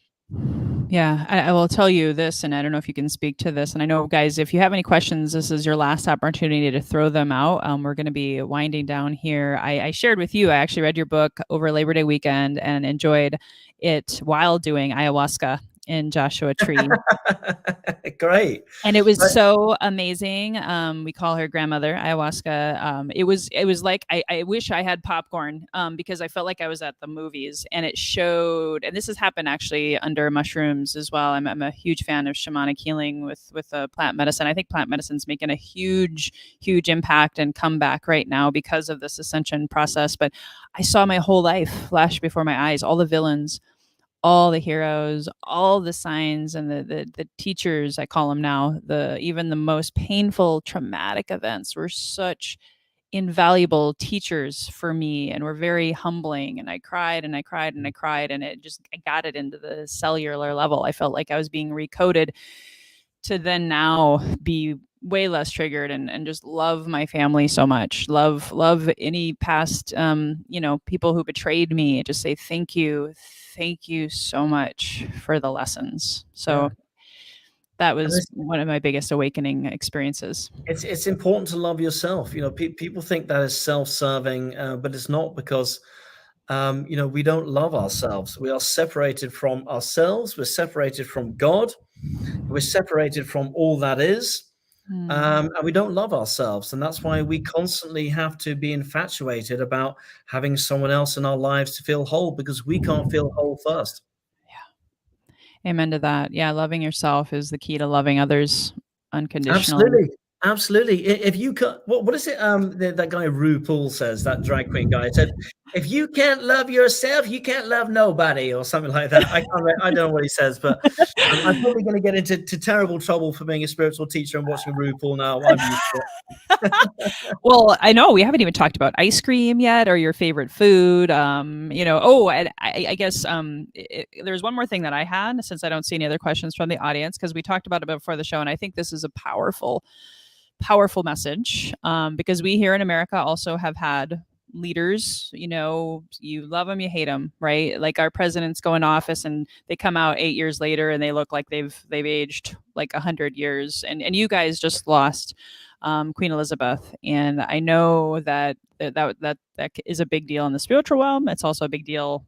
Yeah, I will tell you this, and I don't know if you can speak to this. And I know, guys, if you have any questions, this is your last opportunity to throw them out. We're going to be winding down here. I shared with you, I actually read your book over Labor Day weekend and enjoyed it while doing ayahuasca in Joshua Tree. Great. And it was so amazing. We call her grandmother ayahuasca. It was like, I wish I had popcorn because I felt like I was at the movies, and it showed, and this has happened actually under mushrooms as well. I'm a huge fan of shamanic healing with plant medicine. I think plant medicine's making a huge impact and comeback right now because of this ascension process. But I saw my whole life flash before my eyes, all the villains, all the heroes, all the signs, and the teachers, I call them now, even the most painful, traumatic events were such invaluable teachers for me, and were very humbling. And I cried and I cried and I cried, and I got it into the cellular level. I felt like I was being recoded to then now be way less triggered and just love my family so much, love any past people who betrayed me, just say thank you so much for the lessons. So that was one of my biggest awakening experiences. It's important to love yourself. People think that is self-serving, but it's not, because we don't love ourselves. We are separated from ourselves. We're separated from God. We're separated from all that is. And we don't love ourselves. And that's why we constantly have to be infatuated about having someone else in our lives to feel whole, because we can't feel whole first. Yeah. Amen to that. Yeah. Loving yourself is the key to loving others unconditionally. Absolutely. If you can, what is it? That guy RuPaul says, that drag queen guy said, if you can't love yourself, you can't love nobody, or something like that. I don't know what he says, but I'm probably going to get into terrible trouble for being a spiritual teacher and watching RuPaul now. I'm used to it. Well, I know we haven't even talked about ice cream yet, or your favorite food. And I guess there's one more thing that I had, since I don't see any other questions from the audience, because we talked about it before the show, and I think this is a powerful message, because we here in America also have had leaders, you love them, you hate them, right? Like our presidents go in office and they come out 8 years later and they look like they've aged like 100 years. And you guys just lost Queen Elizabeth, and I know that is a big deal in the spiritual realm. It's also a big deal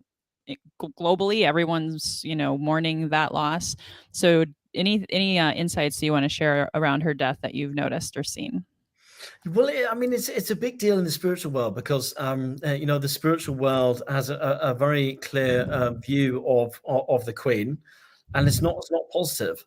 globally. Everyone's mourning that loss. So any insights you want to share around her death that you've noticed or seen? Well, it's a big deal in the spiritual world, because the spiritual world has a very clear view of the Queen, and it's not positive.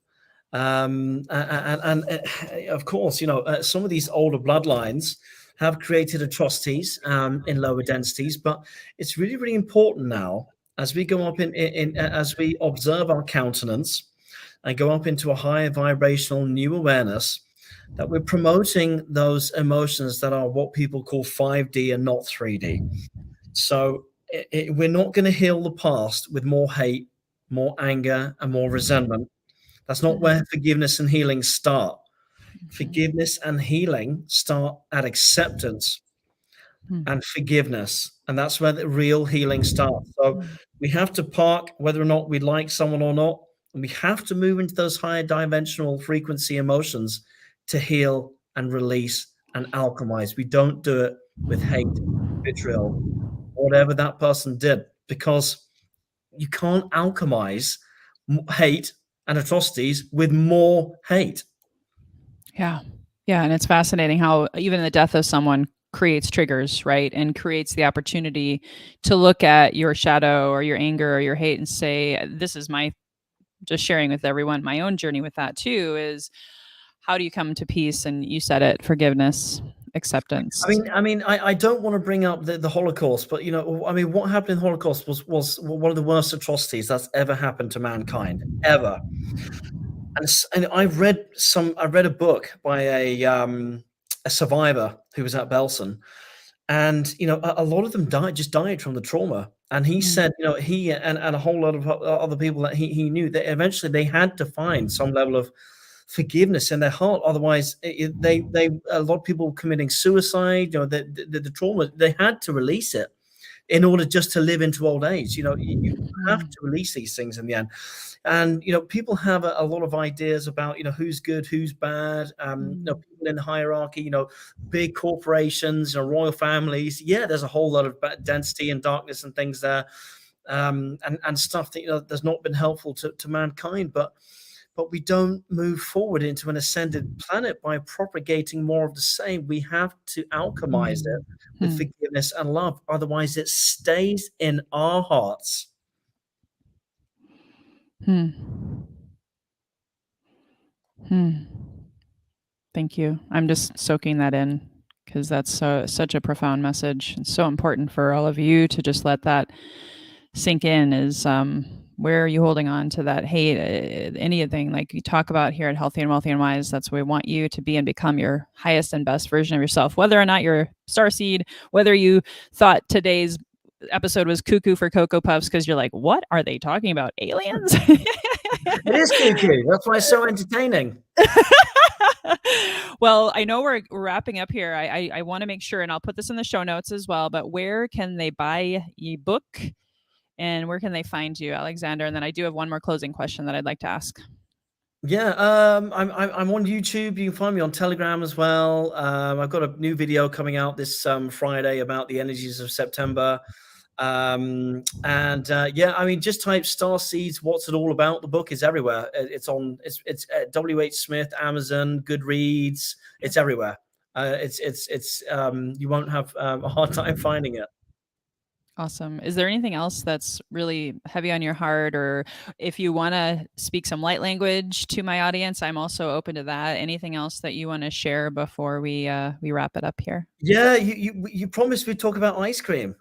And of course, some of these older bloodlines have created atrocities in lower densities, but it's really, really important now, as we go up as we observe our countenance and go up into a higher vibrational new awareness, that we're promoting those emotions that are what people call 5D and not 3D. So we're not going to heal the past with more hate, more anger, and more resentment. That's not where forgiveness and healing start. Forgiveness and healing start at acceptance and forgiveness. And that's where the real healing starts. So we have to park whether or not we like someone or not. And we have to move into those higher dimensional frequency emotions to heal and release and alchemize. We don't do it with hate, vitriol, whatever that person did, because you can't alchemize hate and atrocities with more hate. Yeah. And it's fascinating how even the death of someone creates triggers, right? And creates the opportunity to look at your shadow or your anger or your hate and say, this is just sharing with everyone, my own journey with that too, is how do you come to peace? And you said it, forgiveness, acceptance. I don't want to bring up the Holocaust, but what happened in the Holocaust was one of the worst atrocities that's ever happened to mankind, ever. And I read a book by a survivor who was at Belsen, and a lot of them died from the trauma. And he said, he and a whole lot of other people that he knew, that eventually they had to find some level of forgiveness in their heart. Otherwise, a lot of people committing suicide. The trauma, they had to release it in order just to live into old age. You have to release these things in the end. And people have a lot of ideas about who's good, who's bad. People in the hierarchy, big corporations, royal families. Yeah, there's a whole lot of density and darkness and things there, and stuff that that's not been helpful to mankind. But we don't move forward into an ascended planet by propagating more of the same. We have to alchemize it with forgiveness and love. Otherwise, it stays in our hearts. Thank you. I'm just soaking that in, because that's such a profound message. It's so important for all of you to just let that sink in. Is where are you holding on to that hate? Anything like you talk about here at Healthy and Wealthy and Wise, that's where we want you to be and become your highest and best version of yourself, whether or not you're Starseed, whether you thought today's episode was Cuckoo for Cocoa Puffs because you're like, what are they talking about? Aliens? It is cuckoo. That's why it's so entertaining. Well, I know we're wrapping up here. I want to make sure, and I'll put this in the show notes as well, but where can they buy your book and where can they find you, Alexander? And then I do have one more closing question that I'd like to ask. Yeah, I'm on YouTube. You can find me on Telegram as well. I've got a new video coming out this Friday about the energies of September. Yeah, I mean, just type Starseeds. What's it all about? The book is everywhere. It's WH Smith, Amazon, Goodreads. It's everywhere. You won't have a hard time finding it. Awesome. Is there anything else that's really heavy on your heart, or if you want to speak some light language to my audience, I'm also open to that. Anything else that you want to share before we wrap it up here? Yeah, you promised we'd talk about ice cream.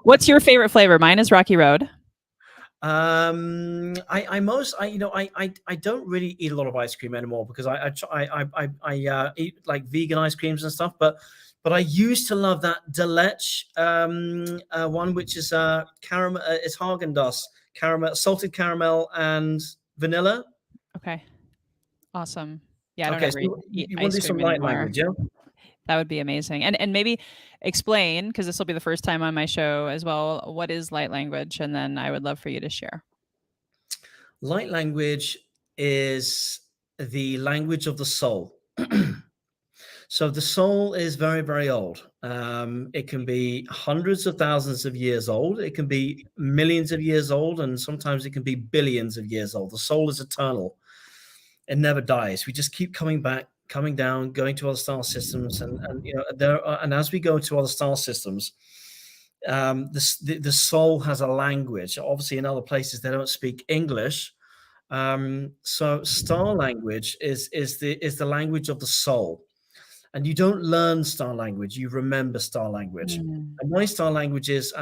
What's your favorite flavor? Mine is Rocky Road. I don't really eat a lot of ice cream anymore because I eat like vegan ice creams and stuff, but I used to love that Deletch one, which is caramel. It's Haagen-Dazs caramel, salted caramel and vanilla. Okay, awesome. Yeah, I don't Okay, ever so eat you want to do ice some cream light anymore. language, yeah? That would be amazing. And maybe explain, because this will be the first time on my show as well, what is light language? And then I would love for you to share. Light language is the language of the soul. So the soul is very, very old. It can be hundreds of thousands of years old. It can be millions of years old, and sometimes it can be billions of years old. The soul is eternal. It never dies. We just keep coming back, coming down, going to other star systems, and as we go to other star systems, the soul has a language. Obviously, in other places they don't speak English. So star language is the language of the soul. And you don't learn star language, you remember star language. And my star language is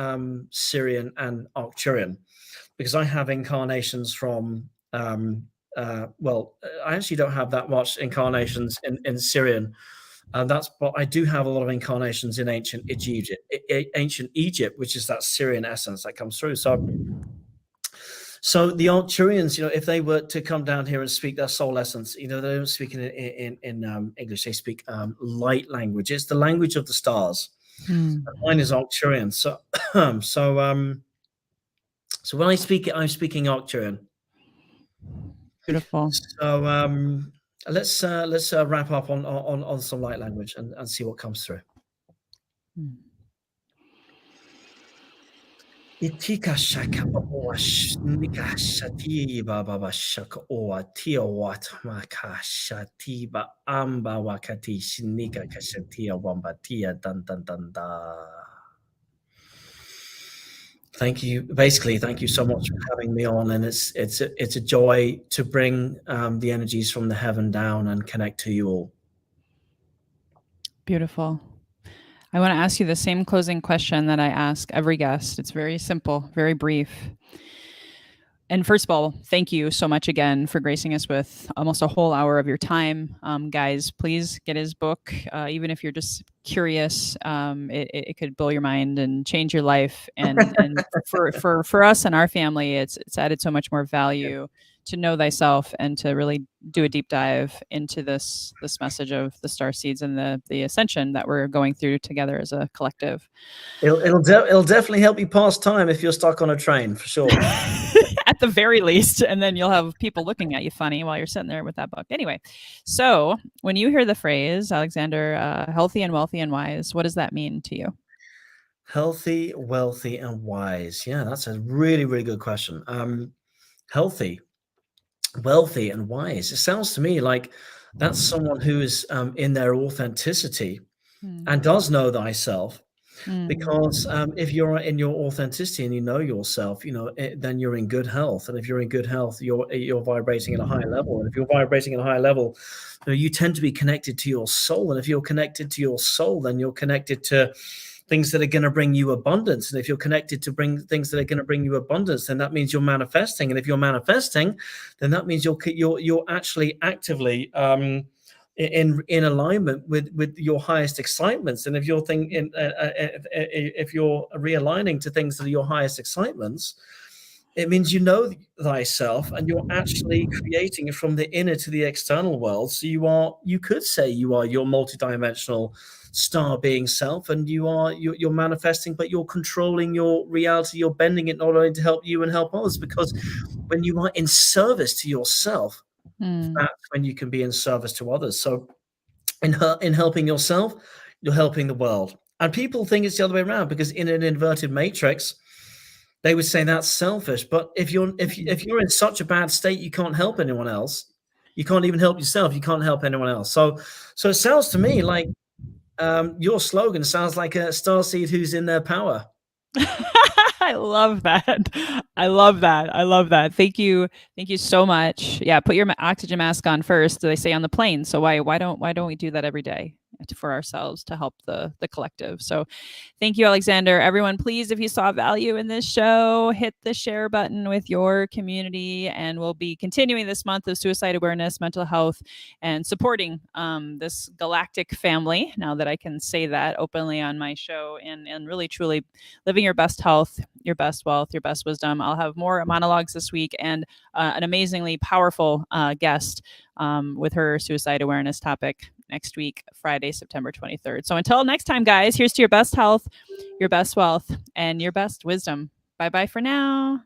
Syrian and Arcturian, because I have incarnations from, I actually don't have that much incarnations in Syrian. But I do have a lot of incarnations in ancient Egypt, which is that Syrian essence that comes through. So the Arcturians, if they were to come down here and speak their soul essence, they don't speak in English. They speak light language. It's the language of the stars. Mine is Arcturian. So when I speak it, I'm speaking Arcturian. Beautiful. So let's wrap up on some light language and see what comes through. Itika shaka bawash nika shati baba shaka oa tia wat maka shati ba amba wakati shinika kashatia wambatia dan dan dan da. Thank you. Basically, thank you so much for having me on, and it's a joy to bring the energies from the heaven down and connect to you all. Beautiful. I want to ask you the same closing question that I ask every guest. It's very simple, very brief. And first of all, thank you so much again for gracing us with almost a whole hour of your time. Guys, please get his book. Even if you're just curious, it could blow your mind and change your life. And for us and our family, it's added so much more value to know thyself and to really do a deep dive into this message of the star seeds and the ascension that we're going through together as a collective. It'll definitely help you pass time if you're stuck on a train, for sure. At the very least, and then you'll have people looking at you funny while you're sitting there with that book. Anyway, so when you hear the phrase, Alexander, healthy and wealthy and wise, what does that mean to you? Healthy, wealthy, and wise. Yeah, that's a really, really good question. Healthy, wealthy, and wise. It sounds to me like that's someone who is in their authenticity and does know thyself. Because if you're in your authenticity and you know yourself, then you're in good health. And if you're in good health, you're vibrating at a high level. And if you're vibrating at a high level, you tend to be connected to your soul. And if you're connected to your soul, then you're connected to things that are going to bring you abundance. And if you're connected to things that are going to bring you abundance, then that means you're manifesting. And if you're manifesting, then that means you're actually actively in alignment with your highest excitements. And if you're thinking, if you're realigning to things that are your highest excitements, it means you know thyself, and you're actually creating it from the inner to the external world. So you could say you are your multidimensional star being self, and you're manifesting, but you're controlling your reality. You're bending it not only to help you and help others, because when you are in service to yourself, that's when you can be in service to others. So in helping yourself, you're helping the world. And people think it's the other way around, because in an inverted matrix, they would say that's selfish. But if you're in such a bad state, you can't help anyone else. You can't even help yourself. You can't help anyone else. So it sounds to me like your slogan sounds like a starseed who's in their power. I love that. I love that. I love that. Thank you. Thank you so much. Yeah, put your oxygen mask on first, they say on the plane. So why don't we do that every day for ourselves to help the collective? So thank you, Alexander. Everyone, please, if you saw value in this show, hit the share button with your community, and we'll be continuing this month of suicide awareness, mental health, and supporting this galactic family, now that I can say that openly on my show, and really truly living your best health, your best wealth, your best wisdom. I'll have more monologues this week, and an amazingly powerful guest with her suicide awareness topic next week, Friday, September 23rd. So until next time, guys, here's to your best health, your best wealth, and your best wisdom. Bye-bye for now.